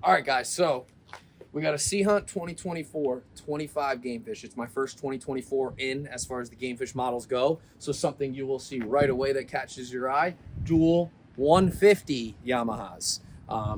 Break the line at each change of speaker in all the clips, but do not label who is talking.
All right, guys, so we got a Sea Hunt 2024 25 Gamefish. It's my first 2024 in as far as the Gamefish models go. So something you will see right away that catches your eye, dual 150 Yamahas.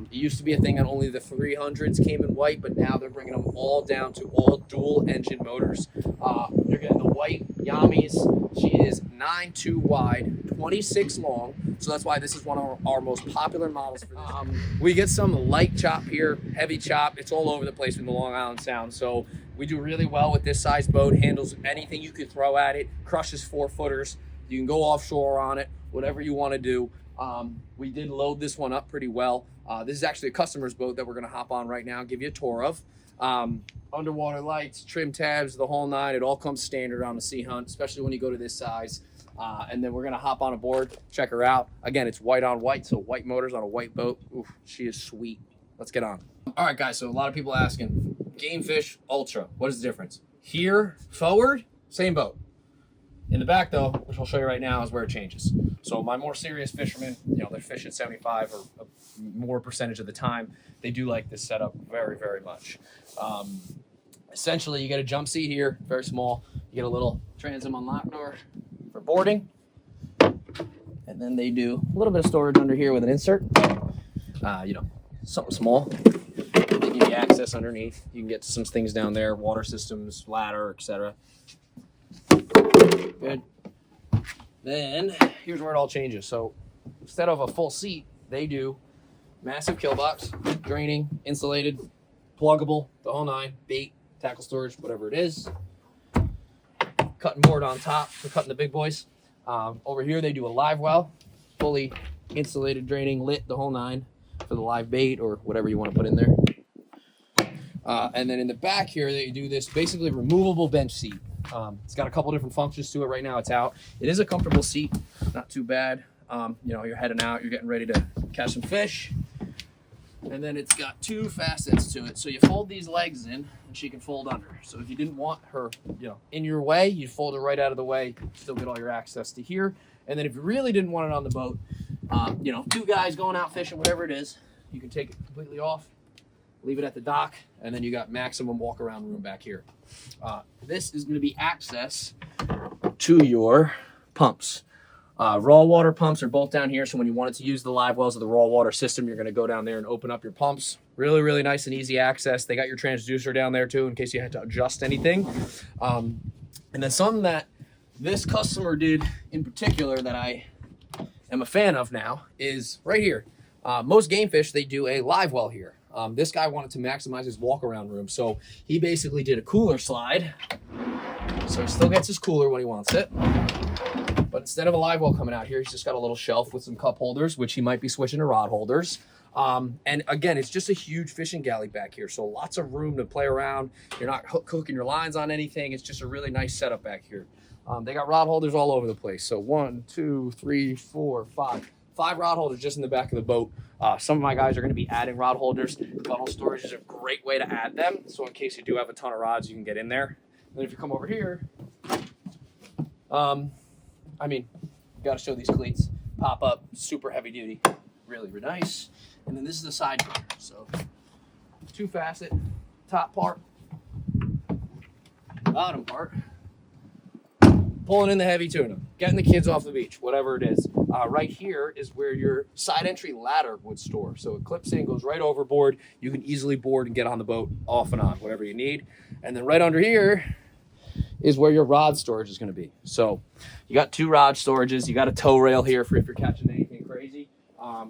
It used to be a thing that only the 300s came in white, but now they're bringing them all down to all dual engine motors. You're getting the white Yamis. She is 9'2" wide, 26 long. So that's why this is one of our most popular models for this. We get some light chop here, heavy chop. It's all over the place in the Long Island Sound. So we do really well with this size boat. Handles anything you could throw at it, crushes 4-footers. You can go offshore on it, whatever you want to do. We did load this one up pretty well. This is actually a customer's boat that we're going to hop on right now and give you a tour of. Underwater lights, trim tabs, the whole nine. It all comes standard on the Sea Hunt, especially when you go to this size. And then we're going to hop on a board, check her out. Again, it's white on white, so white motors on a white boat. Oof, she is sweet. Let's get on. All right, guys, so a lot of people asking, Gamefish Ultra, what is the difference? Here, forward, same boat. In the back, though, which I'll show you right now, is where it changes. So my more serious fishermen, you know, they're fishing 75 or more percentage of the time. They do like this setup very, very much. Essentially, you get a jump seat here, very small. You get a little transom unlock door for boarding. And then they do a little bit of storage under here with an insert. You know, something small. They give you access underneath. You can get to some things down there, water systems, ladder, etc. Good. Then here's where it all changes. So instead of a full seat, they do massive kill box, draining, insulated, pluggable, the whole nine, bait, tackle storage, whatever it is. Cutting board on top for cutting the big boys. Over here they do a live well, fully insulated, draining, lit, the whole nine for the live bait or whatever you want to put in there. And then in the back here they do this basically removable bench seat. It's got a couple different functions to it. Right now it's out. It is a comfortable seat, not too bad. You know, you're heading out, you're getting ready to catch some fish. And then it's got two facets to it. So you fold these legs in and she can fold under. So if you didn't want her, you know, in your way, you fold her right out of the way, still get all your access to here. And then if you really didn't want it on the boat, you know, two guys going out fishing, whatever it is, you can take it completely off, leave it at the dock, and then you got maximum walk around room back here. This is going to be access to your pumps. Raw water pumps are both down here, so when you wanted to use the live wells of the raw water system, you're going to go down there and open up your pumps. Really, really nice and easy access. They got your transducer down there too in case you had to adjust anything. And then something that this customer did in particular that I am a fan of now is right here. Most Gamefish, they do a live well here. This guy wanted to maximize his walk around room, so he basically did a cooler slide. So he still gets his cooler when he wants it. But instead of a live well coming out here, he's just got a little shelf with some cup holders, which he might be switching to rod holders. And again, it's just a huge fishing galley back here. So lots of room to play around. You're not hooking your lines on anything. It's just a really nice setup back here. They got rod holders all over the place. So 1, 2, 3, 4, 5. 5 rod holders just in the back of the boat. Some of my guys are going to be adding rod holders. Funnel storage is a great way to add them. So in case you do have a ton of rods, you can get in there. And then if you come over here, I mean, you got to show these cleats. Pop up, super heavy duty, really, really nice. And then this is the side door. So 2-facet, top part, bottom part. Pulling in the heavy tuna, getting the kids off the beach, whatever it is. Right here is where your side entry ladder would store. So it clips in, goes right overboard. You can easily board and get on the boat off and on, whatever you need. And then right under here is where your rod storage is going to be. So you got 2 rod storages. You got a tow rail here for if you're catching anything crazy.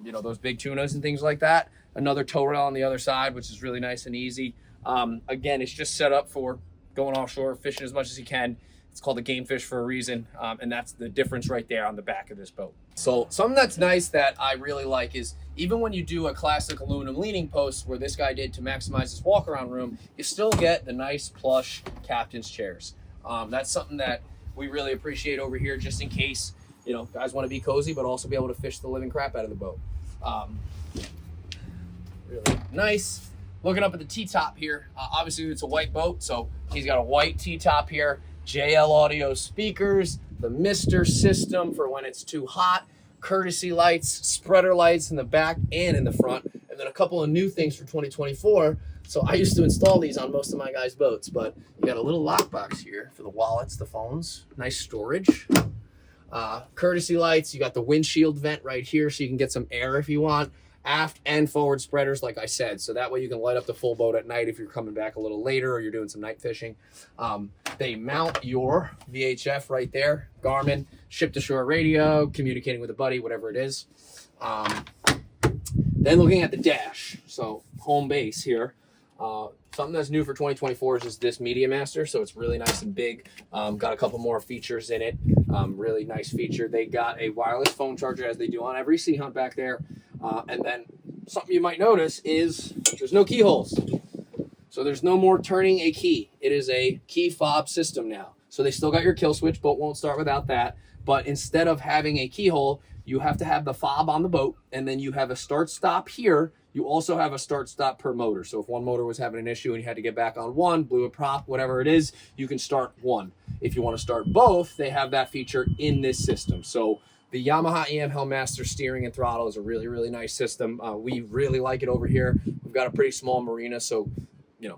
You know, those big tunas and things like that. Another tow rail on the other side, which is really nice and easy. Again, it's just set up for going offshore, fishing as much as you can. It's called a Gamefish for a reason, and that's the difference right there on the back of this boat. So something that's nice that I really like is even when you do a classic aluminum leaning post where this guy did to maximize his walk around room, you still get the nice plush captain's chairs. That's something that we really appreciate over here, just in case, you know, guys want to be cozy, but also be able to fish the living crap out of the boat. Really nice. Looking up at the T-top here, obviously it's a white boat, so he's got a white T-top here, JL audio speakers, the mister system for when it's too hot, courtesy lights, spreader lights in the back and in the front, and then then a couple of new things for 2024. So I used to install these on most of my guys' boats, but you got a little lockbox here for the wallets, the phones, nice storage. Courtesy lights, you got the windshield vent right here so you can get some air if you want. Aft and forward spreaders, like I said, so that way you can light up the full boat at night if you're coming back a little later or you're doing some night fishing. They mount your VHF right there, Garmin, ship-to-shore radio, communicating with a buddy, whatever it is. Then looking at the dash, so home base here. Something that's new for 2024 is just this Media Master, so it's really nice and big. Got a couple more features in it. Really nice feature. They got a wireless phone charger, as they do on every Sea Hunt back there. And then something you might notice is there's no keyholes. So there's no more turning a key. It is a key fob system now. So they still got your kill switch. Boat won't start without that. But instead of having a keyhole, you have to have the fob on the boat, and then you have a start-stop here. You also have a start-stop per motor. So if one motor was having an issue and you had to get back on one, blew a prop, whatever it is, you can start one. If you want to start both, they have that feature in this system. So the Yamaha EM Helmmaster steering and throttle is a really, really nice system. We really like it over here. We've got a pretty small marina, so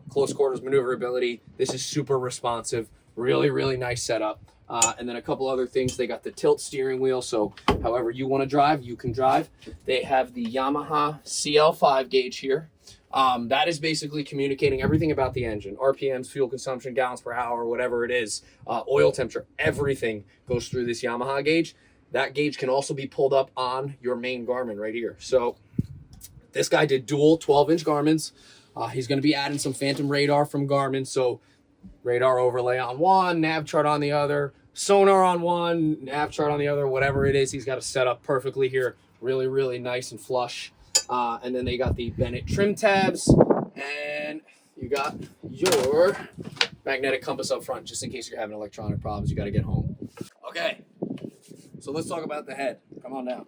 close quarters maneuverability. This is super responsive. Really, really nice setup. And then a couple other things. They got the tilt steering wheel, so however you want to drive, you can drive. They have the Yamaha CL5 gauge here. That is basically communicating everything about the engine. RPMs, fuel consumption, gallons per hour, whatever it is. Oil temperature, everything goes through this Yamaha gauge. That gauge can also be pulled up on your main Garmin right here. So this guy did dual 12-inch Garmins. He's going to be adding some phantom radar from Garmin, so radar overlay on one, nav chart on the other, sonar on one, nav chart on the other, whatever it is. He's got it set up perfectly here. Really, really nice and flush. And then they got the Bennett trim tabs, and you got your magnetic compass up front, just in case you're having electronic problems. You got to get home. Okay, so let's talk about the head. Come on down.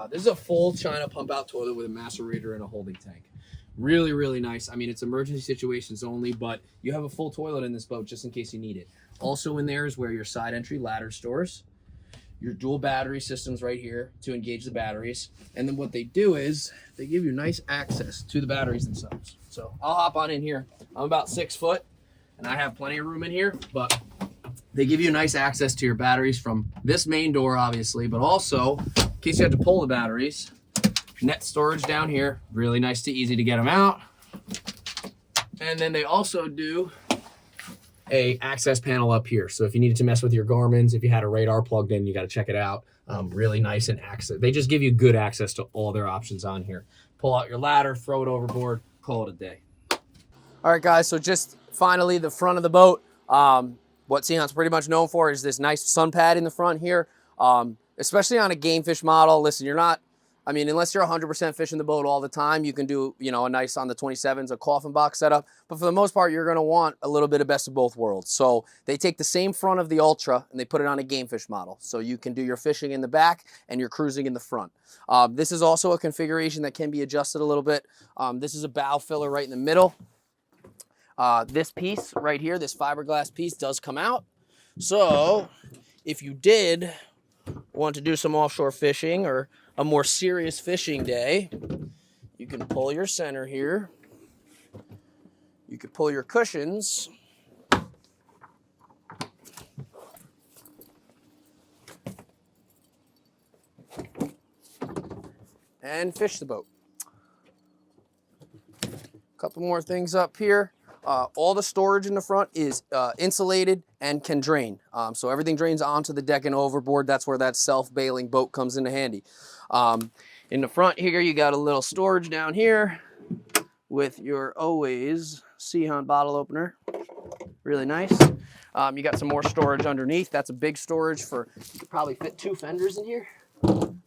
This is a full China pump-out toilet with a macerator and a holding tank. Really, really nice. I mean, it's emergency situations only, but you have a full toilet in this boat just in case you need it. Also in there is where your side entry ladder stores, your dual battery systems right here to engage the batteries. And then what they do is they give you nice access to the batteries themselves. So I'll hop on in here. I'm about 6 foot and I have plenty of room in here, but they give you nice access to your batteries from this main door, obviously, but also in case you have to pull the batteries, net storage down here, really nice to easy to get them out. And then they also do a access panel up here. So if you needed to mess with your Garmin's, if you had a radar plugged in, you got to check it out. Really nice and access. They just give you good access to all their options on here. Pull out your ladder, throw it overboard, call it a day. All right, guys, so just finally the front of the boat. What Sea Hunt's pretty much known for is this nice sun pad in the front here. Especially on a Gamefish model. Listen, you're not, I mean, unless you're 100% fishing the boat all the time, you can do, a nice on the 27s, a coffin box setup. But for the most part, you're going to want a little bit of best of both worlds. So they take the same front of the Ultra and they put it on a Gamefish model. So you can do your fishing in the back and your cruising in the front. This is also a configuration that can be adjusted a little bit. This is a bow filler right in the middle. This piece right here, this fiberglass piece does come out. So if you did want to do some offshore fishing or a more serious fishing day, you can pull your center here. You could pull your cushions. And fish the boat. A couple more things up here. All the storage in the front is insulated and can drain. So everything drains onto the deck and overboard. That's where that self-bailing boat comes into handy. In the front here, you got a little storage down here with your always Sea Hunt bottle opener. Really nice. You got some more storage underneath. That's a big storage for, you could probably fit 2 fenders in here.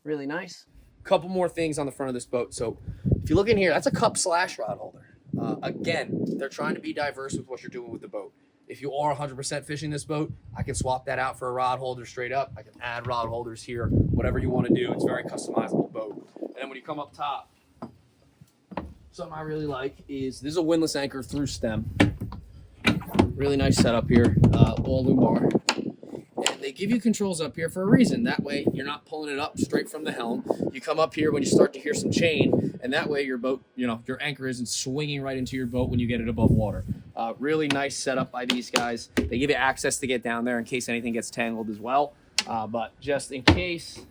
Really nice. Couple more things on the front of this boat. So if you look in here, that's a cup slash rod holder. Again, they're trying to be diverse with what you're doing with the boat. If you are 100% fishing this boat, I can swap that out for a rod holder straight up. I can add rod holders here, whatever you want to do. It's a very customizable boat. And then when you come up top, something I really like is this is a windlass anchor through stem. Really nice setup here, all Lumar. And they give you controls up here for a reason. That way you're not pulling it up straight from the helm. You come up here when you start to hear some chain, and that way your boat, your anchor isn't swinging right into your boat when you get it above water. Really nice setup by these guys. They give you access to get down there in case anything gets tangled as well. But just in case,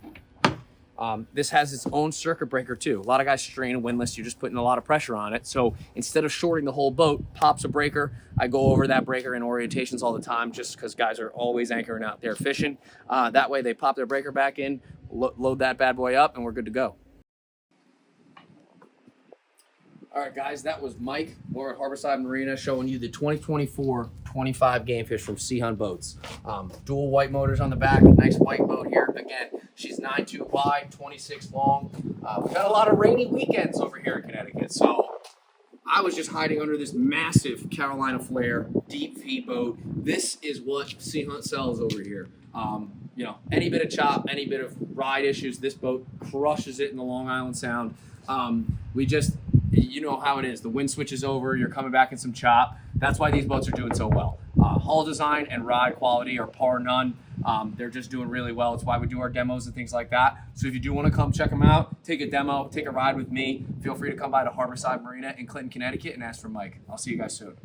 this has its own circuit breaker too. A lot of guys strain windlass, you're just putting a lot of pressure on it. So instead of shorting the whole boat, pops a breaker. I go over that breaker in orientations all the time just because guys are always anchoring out there fishing. That way they pop their breaker back in, load that bad boy up, and we're good to go. All right, guys, that was Mike. We're at Harborside Marina showing you the 2024 25 Gamefish from Sea Hunt Boats. Dual white motors on the back, nice white boat here. Again, she's 9'2" wide, 26 long. We've had a lot of rainy weekends over here in Connecticut, so I was just hiding under this massive Carolina Flare deep feed boat. This is what Sea Hunt sells over here. Any bit of chop, any bit of ride issues, this boat crushes it in the Long Island Sound. You know how it is. The wind switches over, you're coming back in some chop. That's why these boats are doing so well. Hull design and ride quality are par none. They're just doing really well. It's why we do our demos and things like that. So if you do want to come check them out, take a demo, take a ride with me, feel free to come by to Harborside Marina in Clinton, Connecticut and ask for Mike. I'll see you guys soon.